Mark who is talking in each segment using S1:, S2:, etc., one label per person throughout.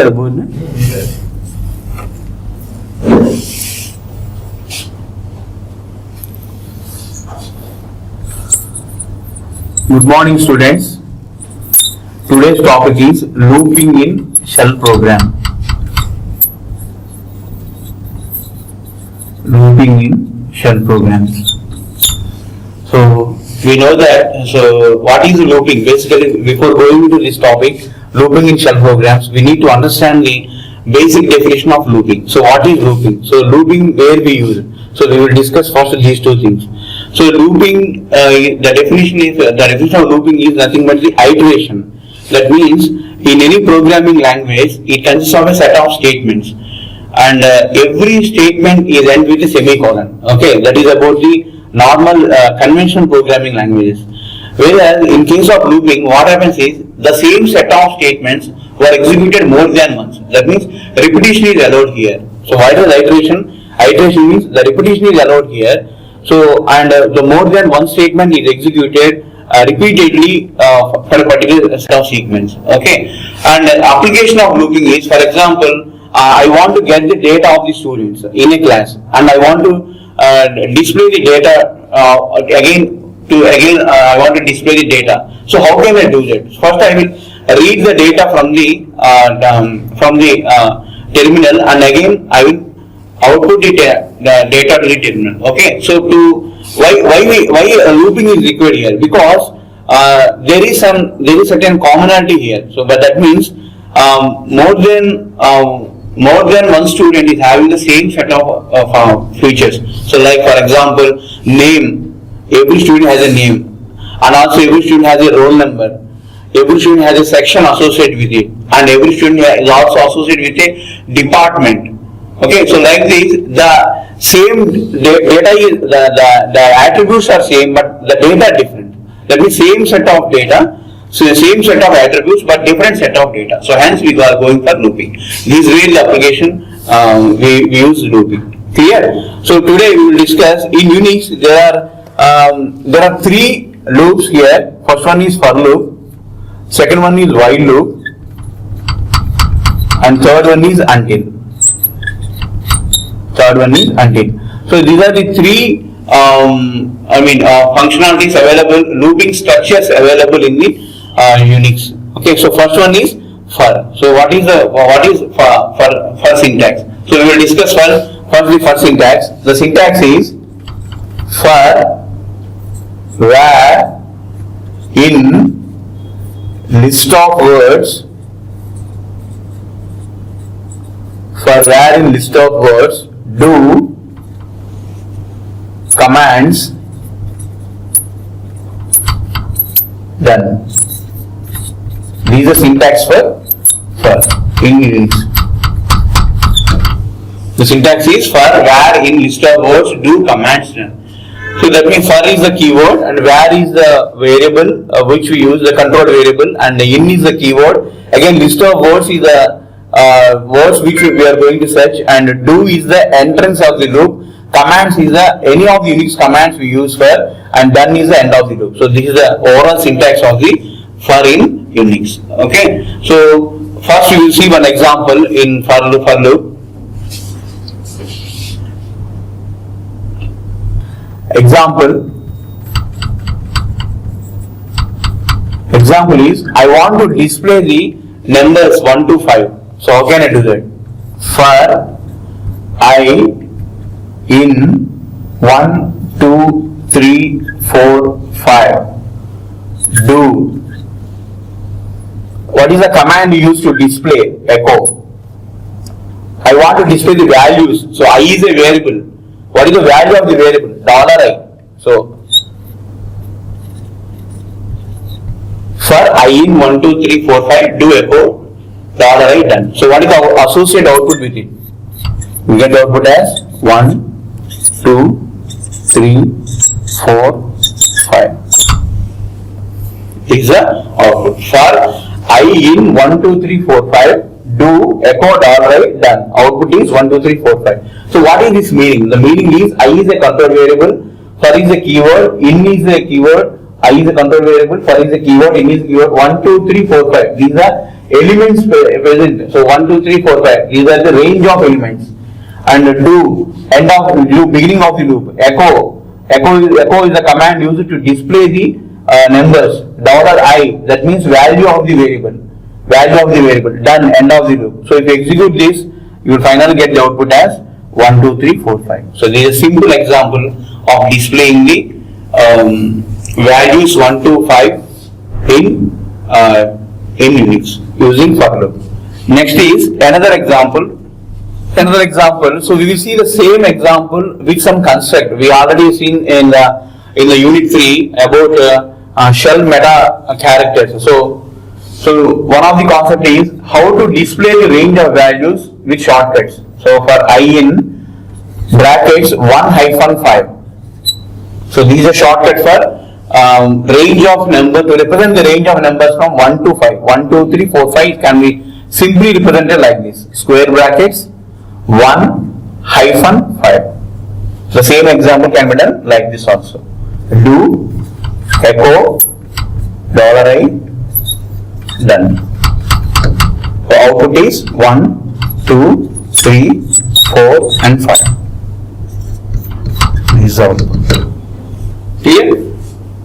S1: కదా board. Good morning, students. Today's topic is looping in shell program. Looping in shell programs. So we know that. So what is looping? Basically, before going into this topic, looping in shell programs, we need to understand the basic definition of looping. So what is looping? So looping, where we use it. So we will discuss first these two things. So looping, the definition of looping is nothing but the iteration. That means in any programming language, it consists of a set of statements, and every statement is end with a semicolon. Okay, that is about the normal conventional programming languages. Whereas in case of looping, what happens is the same set of statements were executed more than once. That means repetition is allowed here. So what is iteration? Iteration means the repetition is allowed here. So and the more than one statement is executed repeatedly for a particular set of sequence. Okay, and application of looping is, for example, I want to get the data of the students in a class, and I want to display the data again. I want to display the data. So how can I do that? First, I will read the data from the terminal, and again I will output the data to the terminal. Okay. So why looping is required here? Because there is certain commonality here. So but that means more than one student is having the same set of features. So like for example, name. Every student has a name, and also every student has a roll number. Every student has a section associated with it, and every student is also associated with a department. Okay, so like this, the same data is the attributes are same, but the data are different. That means same set of data, so the same set of attributes, but different set of data. So hence we are going for looping. This is the application we use looping. Clear? So today we will discuss in Unix. There are three loops here. First one is for loop, second one is while loop, and third one is until. So these are the three functionalities available, looping structures available in the Unix. Okay, so first one is for. So what is for syntax? So we will discuss first the for syntax. The syntax is for where in list of words do commands done. These are syntax for in Unix. The syntax is for where in list of words do commands done. So that means for is the keyword, and where is the variable which we use, the control variable, and the in is the keyword. Again, list of words is the words which we are going to search, and do is the entrance of the loop. Commands is the any of the Unix commands we use for, and done is the end of the loop. So this is the overall syntax of the for in Unix. Okay. So first we will see one example in for loop. Example is I want to display the numbers 1 to 5. So how can I do that? For I in 1, 2, 3, 4, 5 do. What is the command you use to display echo? I want to display the values. So I is a variable. What is the value of the variable? $I. So for I in 1, 2, 3, 4, 5 do echo $I done. So what is the associate output with it? We get the output as 1, 2, 3, 4, 5. Is the output. For I in 1, 2, 3, 4, 5 do echo $I done. Output is 1, 2, 3, 4, 5. So what is this meaning? The meaning is I is a control variable, for is a keyword, in is a keyword, I is a control variable, for is a keyword, in is a keyword, 1, 2, 3, 4, 5. These are elements present. So 1, 2, 3, 4, 5. These are the range of elements. And do end of loop, beginning of the loop. Echo is the command used to display the numbers. $I, that means value of the variable. Done, end of the loop. So if you execute this, you will finally get the output as 1, 2, 3, 4, 5. So this is a simple example of displaying the values 1 to 5 in Unix using for loop. Next is another example. So we will see the same example with some construct. We already seen in the unit 3 about shell meta characters. So one of the concept is how to display the range of values with shortcuts. So for I in brackets 1-5. So these are shortcut for range of number, to represent the range of numbers from 1 to 5. 1, 2, 3, 4, 5 can be simply represented like this. Square brackets 1-5. The same example can be done like this also. Do echo $I, done. So output is 1, 2, 3, 4 and 5. This is output. Clear?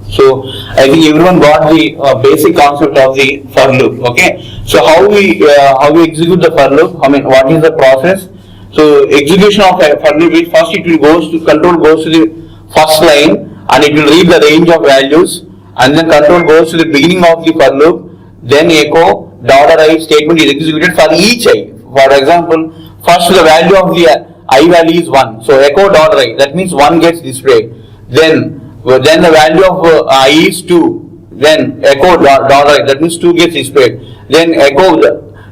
S1: So I think everyone got the basic concept of the for loop. Okay. So how we execute the for loop? I mean, what is the process? So execution of a for loop is first control goes to the first line and it will read the range of values, and then control goes to the beginning of the for loop. Then echo $I statement is executed for each I. For example, first the value of the I value is 1. So echo $I, that means 1 gets displayed. Then the value of I is 2. Then echo $I, that means 2 gets displayed. Then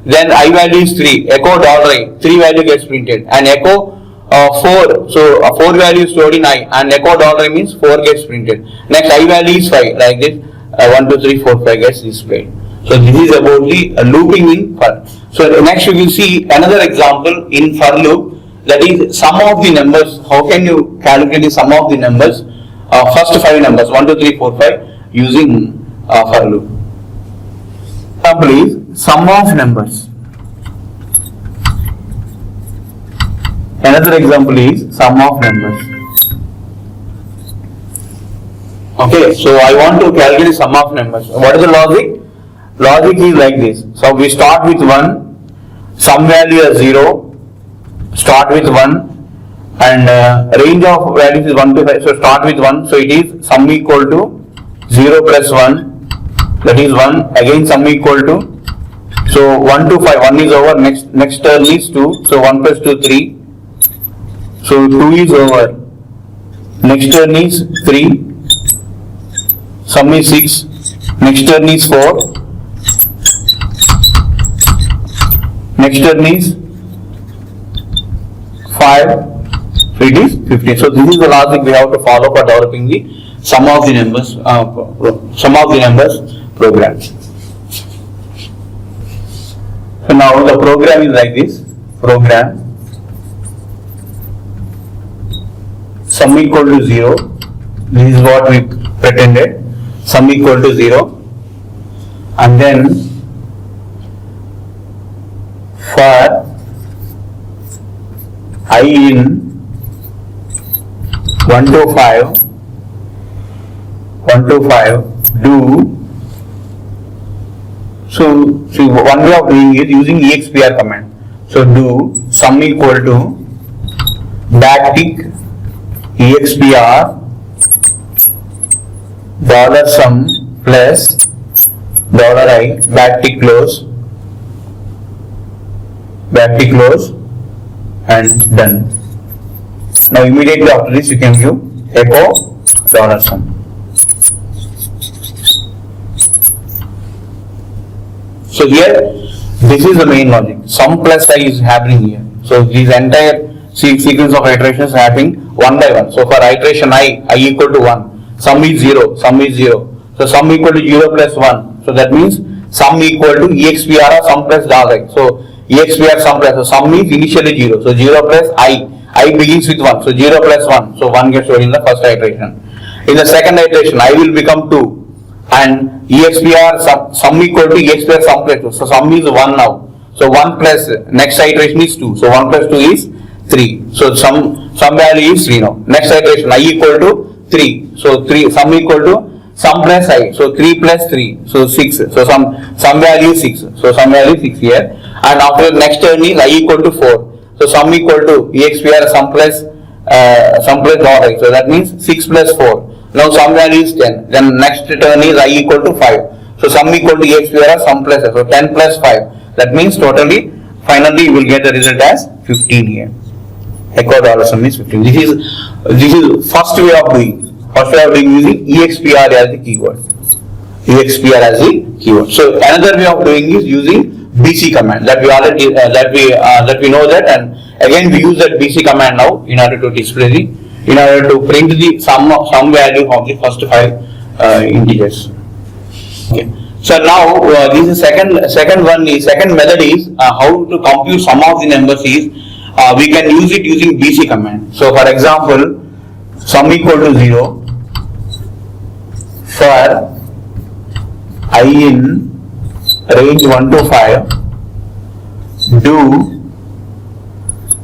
S1: then I value is 3. Echo $I, 3 value gets printed. And echo 4. So 4 value is stored in I, and echo $I means 4 gets printed. Next I value is 5, like this. 1, 2, 3, 4, 5 gets displayed. So this is about the looping in for. So next we will see another example in for loop, that is sum of the numbers. How can you calculate the sum of the numbers? First 5 numbers 1, 2, 3, 4, 5 using for loop. Example is sum of numbers. Another example is sum of numbers. Okay, so I want to calculate sum of numbers. What is the logic? Logic is like this. So we start with 1, sum value is 0, start with 1, and range of values is 1 to 5. So start with 1. So it is sum equal to 0 plus 1, that is 1. Again sum equal to, so 1 to 5. 1 is over. Next term is 2. So 1 plus 2, 3. So 2 is over. Next term is 3. Sum is 6. Next term is 4. Next term is 5. So it is 15. So this is the logic we have to follow for developing the sum of the numbers program. So now the program is like this. Program sum equal to 0. This is what we pretended. Sum equal to 0, and then for I in 1 to 5 do. So see, one way of doing it using expr command. So do sum equal to backtick expr $sum plus $I backtick close and done. Now immediately after this you can give echo $sum. So here this is the main logic. Sum plus I is happening here. So this entire sequence of iterations happening one by one. So for iteration I equal to 1. Sum is 0. So sum equal to 0 plus 1. So that means sum equal to expr sum plus $. So expr sum plus, so sum is initially 0. So 0 plus I begins with 1. So 0 plus 1. So 1 gets stored in the first iteration. In the second iteration I will become 2. and expr sum equal to expr sum plus 2. So sum is 1 now. So 1 plus next iteration is 2. So 1 plus 2 is 3. So some value is 3 now. Next iteration I equal to 3. So 3 sum equal to sum plus I. So 3 plus 3. So 6. So some value is 6. So some value is 6 here. And after next turn is I equal to 4. So sum equal to expr sum plus dot I. So that means 6 plus 4. Now sum value is 10. Then next turn is I equal to 5. So sum equal to expr sum plus I. So 10 plus 5. That means totally, finally you will get the result as 15 here. Echo dollar sum is 15. This is first way of doing. First way of doing using expr as the keyword. expr as the keyword. So another way of doing is using bc command that we already that we know that, and again we use that bc command now in order to display the, in order to print the sum value of the first 5 integers. Okay. So now this is second method is how to compute sum of the numbers is we can use it using bc command. So for example, sum equal to 0 for I in range 1 to 5, do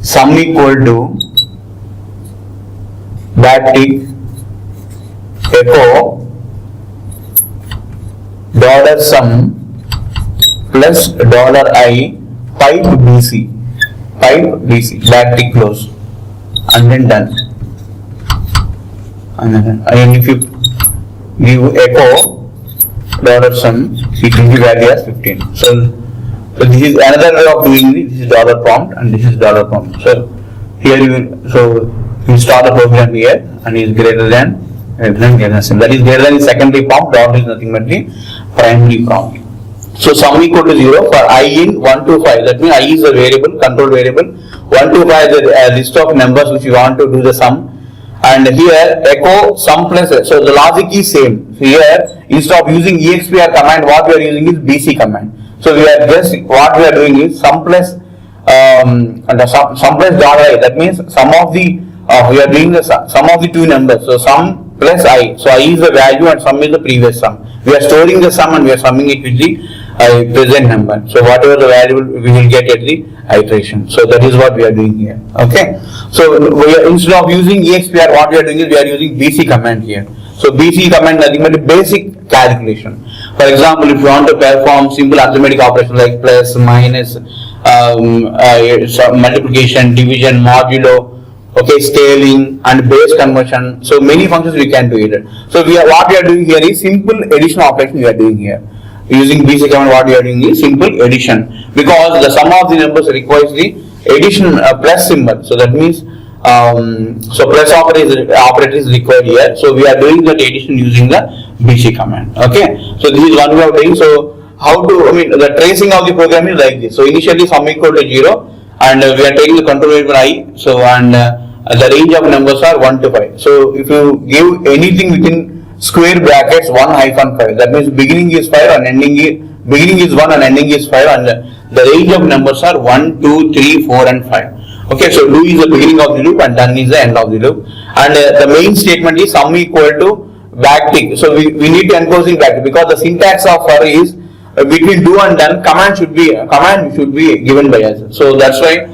S1: sum equal to backtick echo dollar sum plus dollar I pipe bc backtick close, and then done. And if you give echo dollar sum, it will be value as 15. So this is another way of doing this. This is dollar prompt and this is dollar prompt. So here you start the program here and is greater than that is greater than the secondary prompt. Dot is nothing but the primary prompt. So sum equal to 0 for I in 1 to 5. That means I is a variable, control variable. 1 to 5 is a list of numbers which you want to do the sum. And here echo sum plus, so the logic is same. So here instead of using expr command, what we are using is bc command. So we are just, what we are doing is sum plus sum plus dot I. That means sum of the we are doing the sum of the two numbers. So sum plus I. So I is the value and sum is the previous sum. We are storing the sum and we are summing it with the present number. So whatever the value we will get at the iteration. So that is what we are doing here. Okay. So we are, instead of using expr, what we are doing is we are using bc command here. So bc command nothing but a basic calculation. For example, if you want to perform simple arithmetic operations like plus, minus, multiplication, division, modulo, okay, scaling and base conversion. So many functions we can do it. So what we are doing here is simple addition operation we are doing here. Using bc command, what we are doing is simple addition, because the sum of the numbers requires the addition plus symbol. So that means so plus operator is required here. So we are doing that addition using the bc command. Okay. So this is one way of doing. So how to, the tracing of the program is like this. So initially sum equal to 0 and we are taking the control variable I. So and the range of numbers are 1 to 5. So if you give anything within square brackets 1-5, that means beginning is 5 and ending is, beginning is 1 and ending is 5, and the range of numbers are 1, 2, 3, 4 and 5. Okay, so do is the beginning of the loop and done is the end of the loop, and the main statement is sum equal to backtick. So we need to enclose in backtick, because the syntax of for is between do and done, command should be given by us. So that's why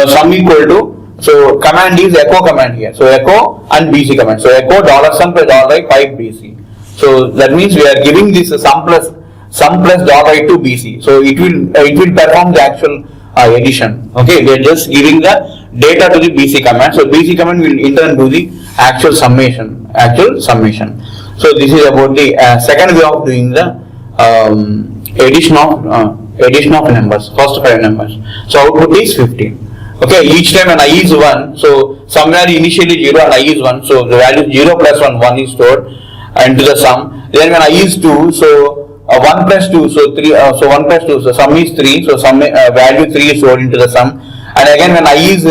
S1: sum equal to, so command is echo command here. So echo and bc command. So echo dollar sum plus dollar I pipe bc. So that means we are giving this sum plus dollar I to bc. So it will perform the actual addition. Okay, we are just giving the data to the bc command. So bc command will in turn do the actual summation. So this is about the second way of doing the addition of numbers, first 5 numbers. So output is 15. Okay, each time when I is 1, so somewhere initially 0 and I is 1, so the value 0 plus 1 is stored into the sum. Then when I is 2, so 1 plus 2, so 3, so 1 plus 2, so sum is 3, so sum value 3 is stored into the sum. And again when I is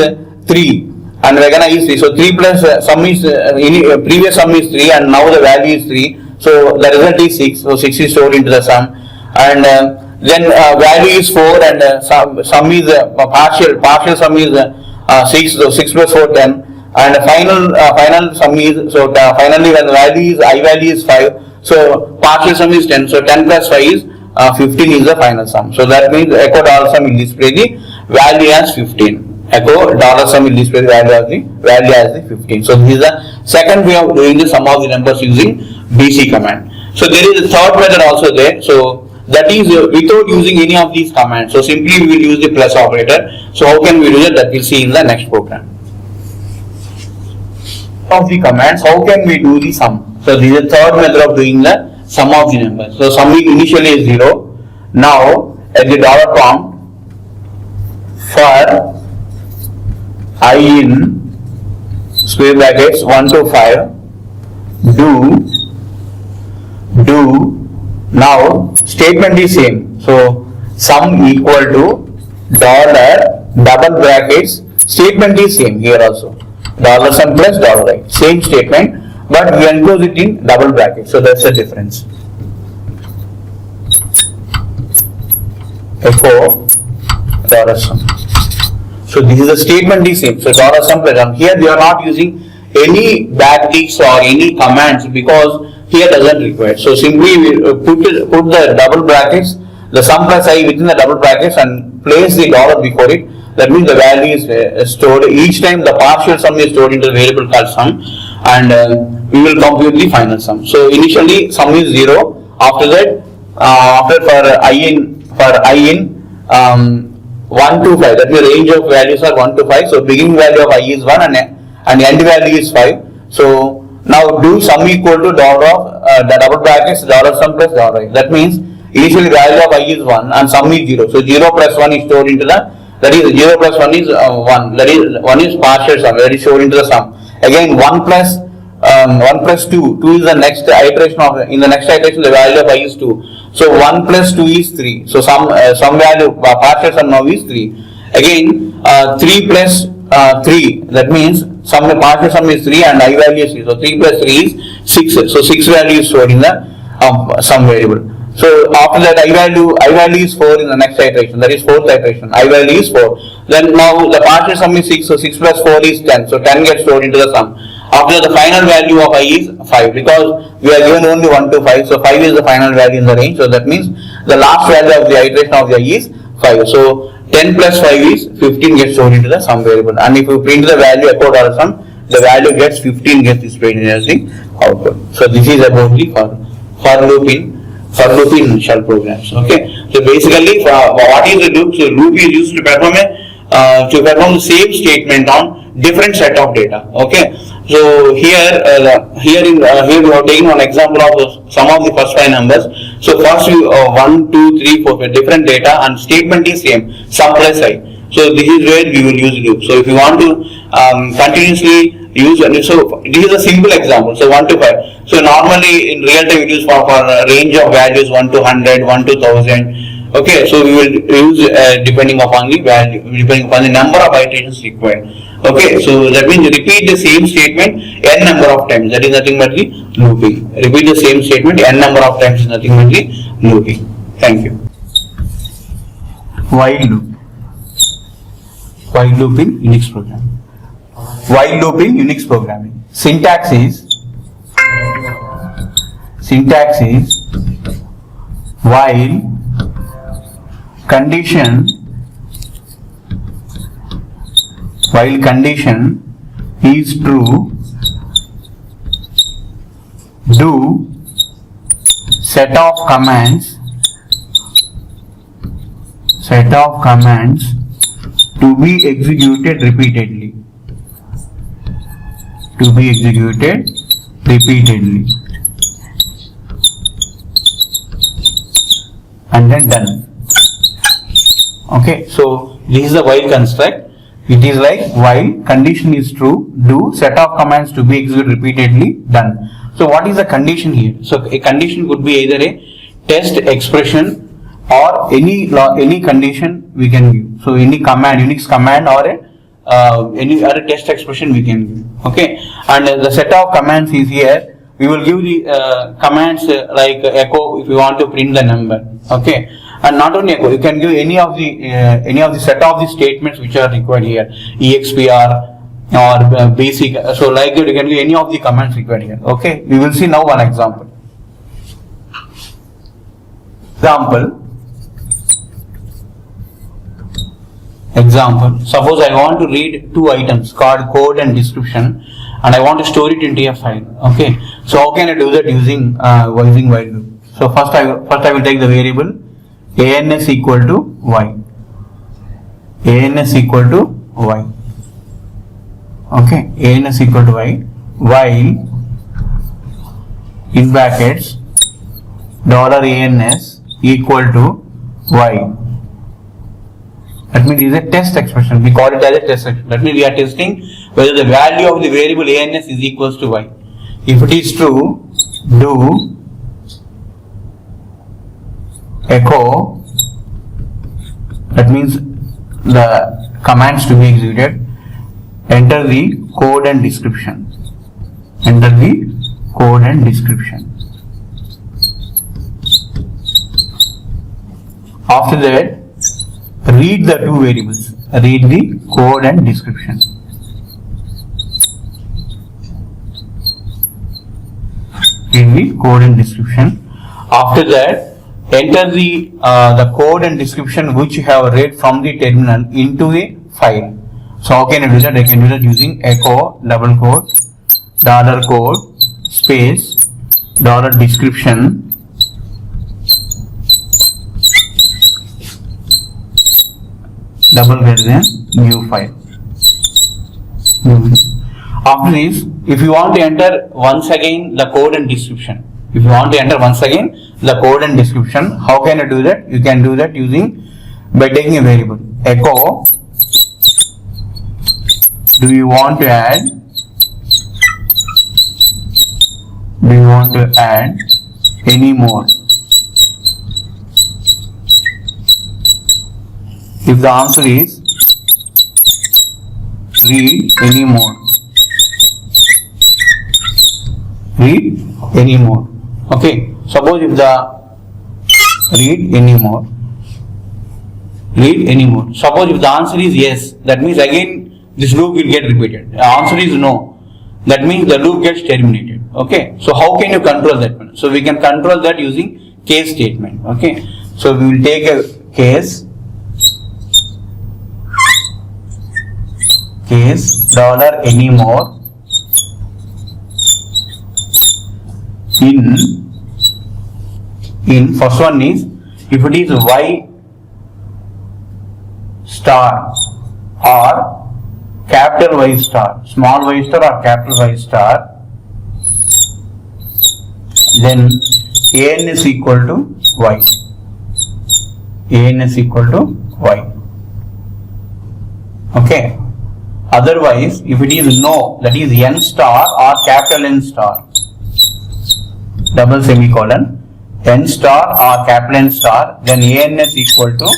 S1: 3, and again I is 3, so 3 plus sum is, previous sum is 3 and now the value is 3, so the result is 6, so 6 is stored into the sum. And then value is 4 and sum is partial sum is 6, so 6 plus 4 10, and final sum is, so finally when the value is I value is 5, So partial sum is 10. So 10 plus 5 is 15 is the final sum. So that means echo dollar sum will display the value as 15. Echo dollar sum will display the value as the 15. So this is the second way of doing the sum of the numbers using BC command. So there is a third method also there. So that is without using any of these commands. So simply we will use the plus operator. So how can we do that? That we'll see in the next program. Of the commands, how can we do the sum? So this is the third method of doing the sum of the numbers. So sum initially is 0. Now at the dollar prompt for I in square brackets 1 to 5 do now statement is same. So sum equal to dollar double brackets, statement is same here also. Dollar sum plus dollar I. Same statement, but we enclose it in double brackets. So that's the difference. Echo dollar sum. So this is the statement is same. So dollar sum plus dollar. Here they are not using any backticks or any commands because here doesn't require. So simply we put the double brackets, the sum plus I within the double brackets and place the dollar before it. That means the value is stored. Each time the partial sum is stored into the variable called sum, and we will compute the final sum. So initially sum is 0. After that, for I in 1 to 5, that means range of values are 1 to 5. So beginning value of I is 1 and end value is 5. So now do sum equal to dollar of the double brackets dollar sum plus dollar I. That means initially value of I is 1 and sum is 0. So 0 plus 1 is stored into the, that is 0 plus 1 is 1. That is 1 is partial sum, that is stored into the sum. Again 1 plus 2. 2 is the next iteration of, in the next iteration the value of I is 2. So 1 plus 2 is 3. So some value partial sum now is 3. Again 3 plus 3, that means sum partial sum is 3 and I value is 3. So 3 plus 3 is 6. So 6 value is stored in the sum variable. So after that I value is 4 in the next iteration, that is 4th iteration. I value is 4. Then now the partial sum is 6. So 6 plus 4 is 10. So 10 gets stored into the sum. After the final value of I is 5 because we are given only 1 to 5. So 5 is the final value in the range. So that means the last value of the iteration of the I is 5. So 10 plus 5 is 15 gets stored into the sum variable. And if you print the value echo dollar sum, the value gets 15 gets displayed as the output. So this is about the for loop in shell programs. Okay. So basically, what is the loop? So loop is used to perform the same statement on different set of data. Okay. So here we have taken one example of some of the first 5 numbers. So first 1, 2, 3, 4 different data and statement is same, sum plus I. So this is where we will use loop. So if you want to continuously use, so this is a simple example. So 1 to 5. So normally in real time we use for a range of values 1 to 100, 1 to 1000. Okay, so we will use depending upon the value, depending upon the number of iterations required. Okay, so that means repeat the same statement n number of times. That is nothing but the looping. Repeat the same statement n number of times is nothing but the looping. Thank you. While loop. While loop in Unix programming. While loop in Unix programming. Syntax is while condition is true, do set of commands to be executed repeatedly. And then done. Okay, so this is the while construct. It is like while condition is true, do set of commands to be executed repeatedly, done. So what is the condition here? So a condition could be either a test expression or any condition we can give. So any command, Unix command or a test expression we can give. Okay, and the set of commands is here. We will give the commands like echo if you want to print the number. Okay, and not only echo, you can give any of the set of the statements which are required here, expr or basic. So like that you can give any of the commands required here. Okay, we will see now one example. Example, suppose I want to read two items called code and description, and I want to store it into a file. Okay, so how can I do that using while loop? So first I will take the variable ans equal to y. Ans equal to y. Okay, ans equal to y, while in brackets $ans equal to y. That means it is a test expression. We call it as a test expression. That means we are testing whether the value of the variable ans is equals to y. If it is true, do echo, that means the commands to be executed, enter the code and description. Enter the code and description. After that, read the two variables. Read the code and description. Read the code and description. After that, enter the code and description which you have read from the terminal into a file. So how can I do that? I can do that using echo double quote $code space $description double greater than new file. After this, if you want to enter once again the code and description, how can I do that? You can do that by taking a variable echo. Do you want to add any more? If the answer is read any more. Okay, suppose if the read any more. Suppose if the answer is yes, that means again this loop will get repeated. The answer is no, that means the loop gets terminated. Okay, so how can you control that one? So we can control that using case statement. Okay, so we will take a case $anymore in first one is if it is y star or capital Y star, small y star or capital Y star, then ans equal to y. Okay. Otherwise, if it is no, that is n star or capital N star, double semicolon, n star or capital N star, then ans equal to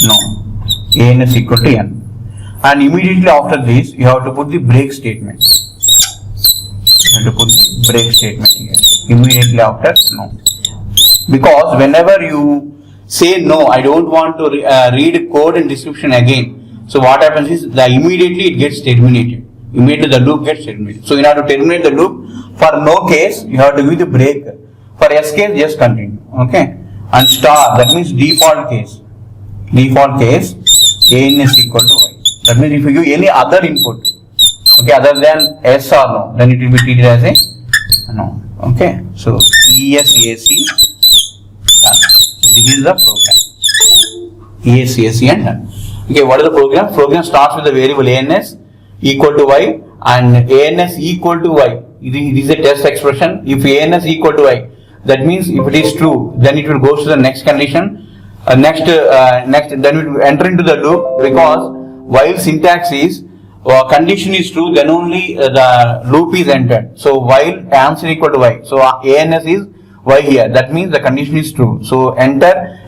S1: no. Ans equal to n. And immediately after this, you have to put the break statement. Here. Immediately after no. Because whenever you say no, I don't want to read code and description again. So what happens is immediately it gets terminated. Immediately the loop gets terminated. So in order to terminate the loop, for no case, you have to give the break. For yes case, just continue. Okay. And star, that means default case. Ans equal to y. That means if you give any other input, okay, other than yes or no, then it will be treated as a no. Okay. So ESAC done. This is the program. ESAC and done. Okay, what is the program? Program starts with the variable ans equal to y and ans equal to y. It is a test expression. If ans equal to y, that means if it is true, then it will go to the next condition. Next, then it will enter into the loop, because while syntax is condition is true, then only the loop is entered. So while answer equal to y, so ans is y here. That means the condition is true. So enter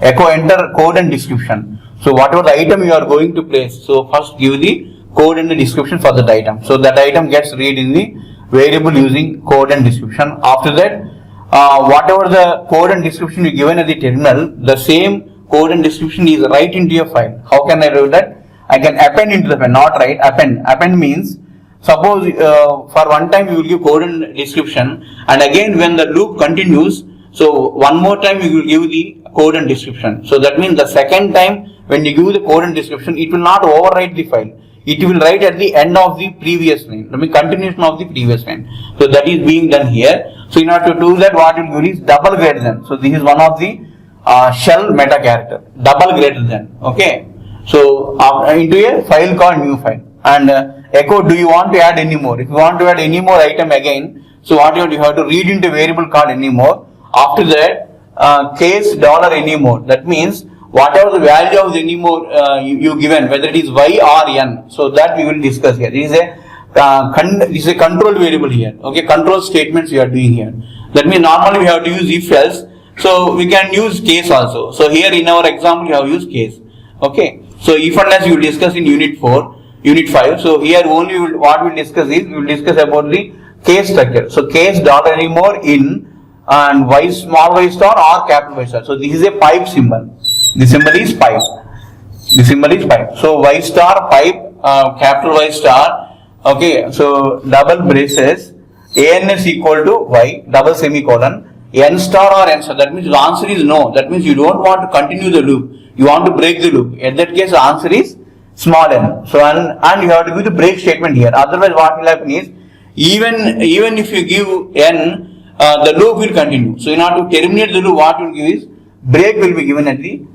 S1: code and description. So whatever the item you are going to place, so first give the code and the description for that item. So that item gets read in the variable using code and description. After that, whatever the code and description you given at the terminal, the same code and description is right into your file. How can I do that? I can append into the file, not write, append. Append means, suppose for one time you will give code and description, and again when the loop continues, So one more time you will give the code and description. So that means the second time when you give the code and description, it will not overwrite the file. It will write at the end of the previous line. I mean continuation of the previous line. So that is being done here. So in order to do that, what you will do is double greater than. So this is one of the shell meta character. Double greater than. Okay. So into a file called new file. And echo, do you want to add any more? If you want to add any more item again, so what you have to read into variable called any more. After that, case $, any more. That means whatever the value of the any more you given, whether it is y or n. So that we will discuss here. This is a control variable here. Okay, control statements we are doing here. That means normally we have to use if else. So we can use case also. So here in our example we have used case. Okay. So if unless you will discuss in unit 4. Unit 5. So here only what we will discuss is we will discuss about the case structure. So case $, any more in and y small y star or capital Y star. So this is a pipe symbol. The symbol is pipe. The symbol is pipe. So y star pipe capital Y star. Okay. So double braces an is equal to y double semicolon n star or n star. That means the answer is no. That means you don't want to continue the loop. You want to break the loop. In that case, the answer is small n. So and you have to give the break statement here. Otherwise, what will happen is even if you give n, the loop will continue. So in order to terminate the loop, what you will give is break will be given at the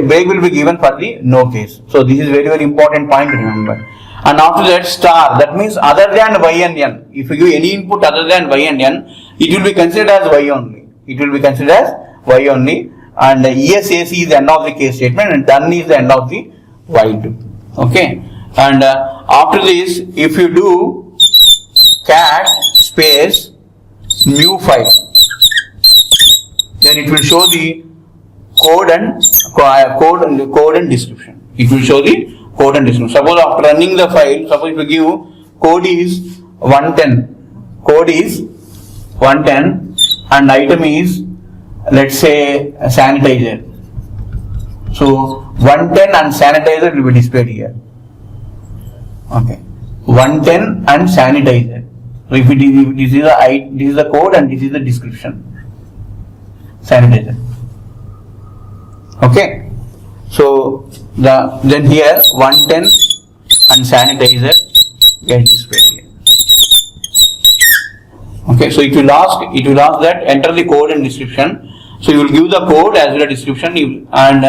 S1: break will be given for the no case. So this is very important point to remember. And after that star, that means other than y and n. If you give any input other than y and n, it will be considered as y only. It will be considered as y only. And ESAC is the end of the case statement and done is the end of the while loop. Okay. And after this, if you do cat space new file, then it will show the code and description. It will show the code and description. Suppose after running the file, suppose if you give code is 110 and item is, let's say, sanitizer. So 110 and sanitizer will be displayed here. Okay. 110 and sanitizer. So if this is the code and this is the description. Sanitizer. Okay. So then here 110 and sanitizer get displayed here. Okay. So it will ask that enter the code and description. So you will give the code as well as description and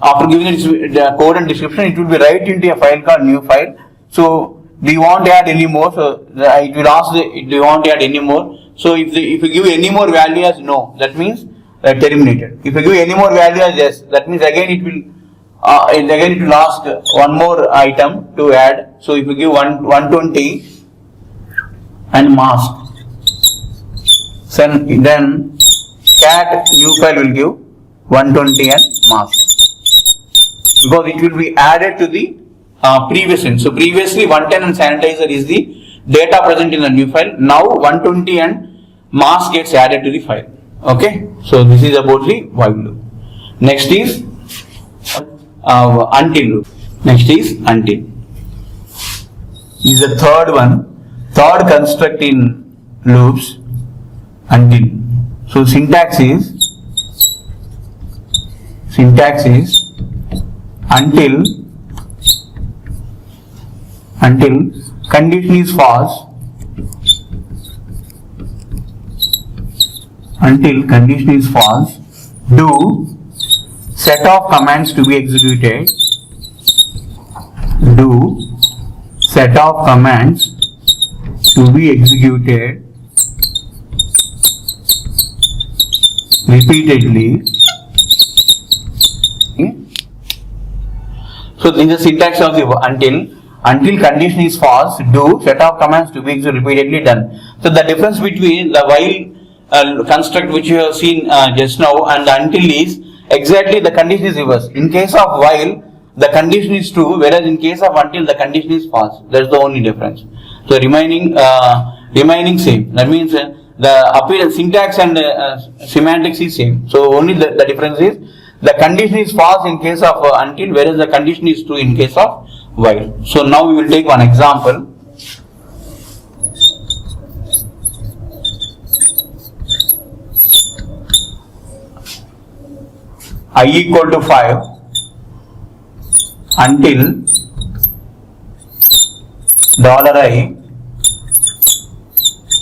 S1: after giving the code and description, it will be right into a file called new file. So do you want to add any more? So it will ask do you want to add any more? So if you give any more value as no, that means terminated. If you give any more value as yes, that means again it will ask one more item to add. So if you give 120 and mask, then cat new file will give 120 and mask, because it will be added to the previous end. So previously 110 and sanitizer is the data present in the new file. Now 120 and mask gets added to the file. Okay. So this is about the while loop. Next is until loop. Next is until. This is the third one. Third construct in loops, until. So syntax is until condition is false, do set of commands to be executed, repeatedly. So this is the syntax of the until condition is false, do set of commands to be repeatedly done. So the difference between the while construct which you have seen just now and the until is exactly the condition is reverse. In case of while the condition is true, whereas in case of until the condition is false. That's the only difference. So remaining same. That means the appearance, syntax and semantics is same. So only the difference is the condition is false in case of until, whereas the condition is true in case of while. So now we will take one example. I equal to 5 until $i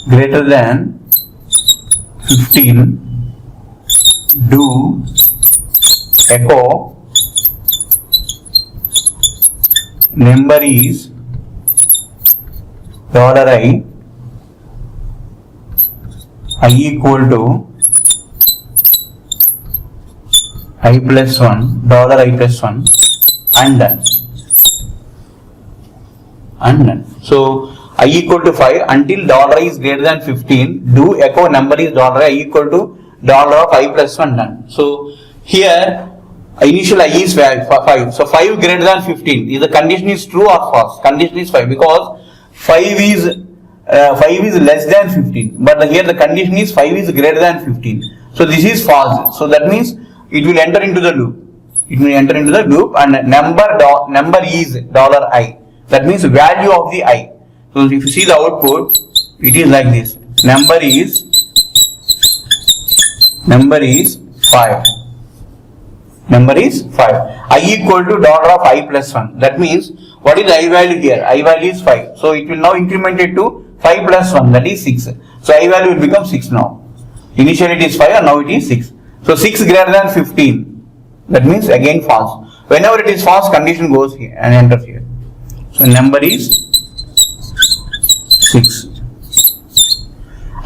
S1: greater than 15, do echo number is I equal to I plus 1, $i plus 1, and done. So I equal to 5 until $i is greater than 15, do echo number is $i equal to $i plus 1, done. So here initial I is 5, so 5 greater than 15, is the condition is true or false? Condition is 5 because 5 is less than 15, but here the condition is 5 is greater than 15, so this is false. So that means it will enter into the loop. It will enter into the loop, and number is $i. That means value of the I. So if you see the output, it is like this. Number is 5. Number is 5. I equal to $i plus 1. That means what is I value here? I value is 5. So it will now increment it to 5 plus 1, that is 6. So I value will become 6 now. Initially it is 5 and now it is 6. So 6 greater than 15. That means again false. Whenever it is false, condition goes here and enters here. So number is 6.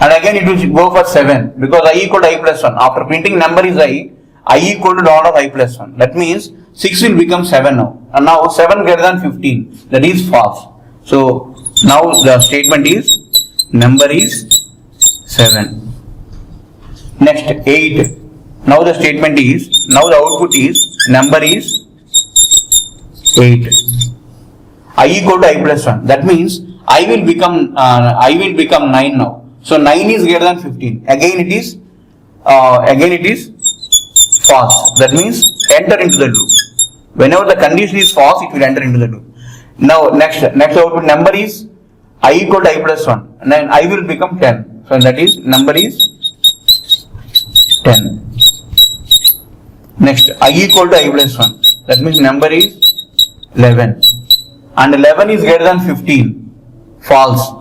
S1: And again it will go for 7 because I equal to I plus 1. After printing number is I equal to $i plus 1. That means 6 will become 7 now. And now 7 greater than 15. That is false. So now the statement is number is 7. Next 8. Now the statement is, now the output is number is 8. I equal to I plus 1. That means I will become 9 now. So 9 is greater than 15. Again it is false. That means enter into the loop. Whenever the condition is false, it will enter into the loop. Now next output number is I equal to I plus 1. And then I will become 10. So that is number is 10. Next I equal to I plus 1. That means number is 11. And 11 is greater than 15. False.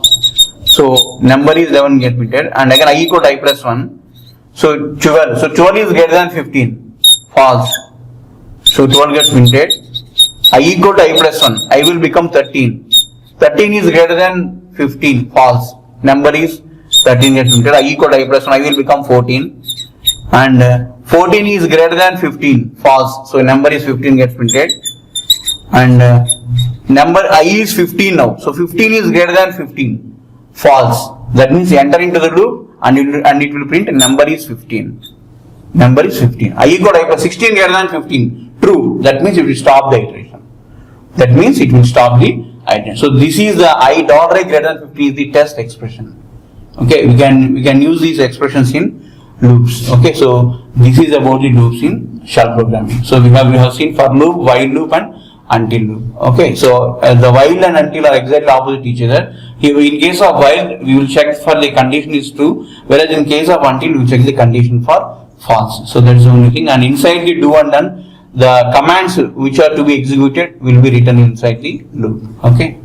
S1: So number is 11 get printed. And again I equal to I plus 1. So 12. So 12 is greater than 15. False. So 12 gets printed. I equal to I plus 1. I will become 13. 13 is greater than 15. False. Number is 13 gets printed. I equal to I plus 1. I will become 14. And 14 is greater than 15. False. So number is 15 gets printed. And number I is 15 now. So 15 is greater than 15. False. That means enter into the loop and it will print number is 15. Number is 15. I equal to I plus 16 greater than 15. True. That means it will stop the iteration. That means it will stop the iteration. So this is the I greater than 50 is the test expression. Okay, we can use these expressions in loops. Okay, so this is about the loops in shell programming. So we have seen for loop, while loop, and until loop. Okay, so the while and until are exactly opposite each other. Here in case of while we will check for the condition is true, whereas in case of until we will check the condition for false. So that is the only thing. And inside the do and done, the commands which are to be executed will be written inside the loop. Okay.